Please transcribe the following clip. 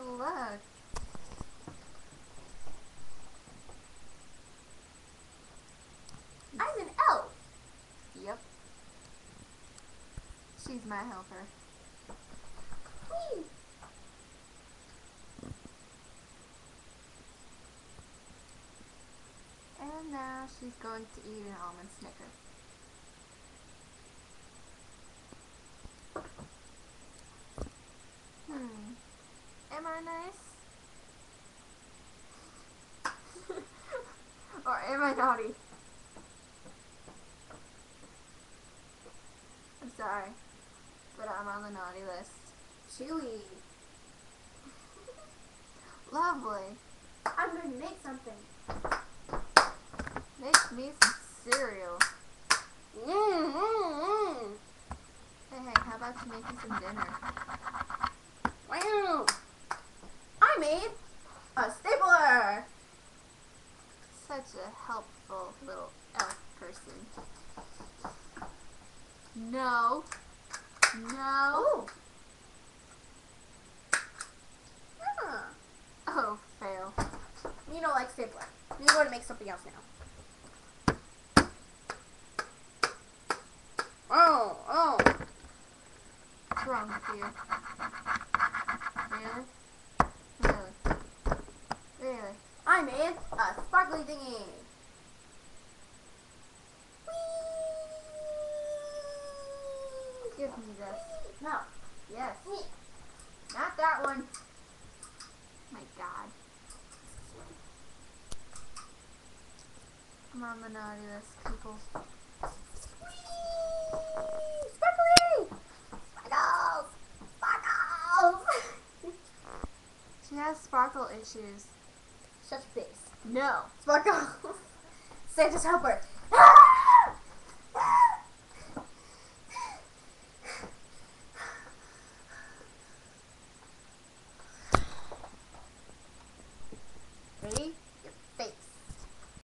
look. I'm an elf. Yep. She's my helper. Whee! And now she's going to eat an almond Snicker. Am I nice? Or am I naughty? I'm sorry, but I'm on the naughty list. Chewy. Lovely. I'm going to make something. Make me some cereal. Mmm. Hey, how about you make me some dinner? Wow. I made a stapler. Such a helpful little elf person. No. No. Oh. Yeah. Oh, fail. You don't like stapler. You're going to make something else now. Oh. What's wrong with you? Really? Really? Really? I made a sparkly thingy. Whee! Give me this. No. Yes. Whee! Not that one. My God. I'm on the naughty list, people. Sparkly! Sparkles! Sparkles! She has sparkle issues. Shut your face. No. Sparkles! Santa's helper.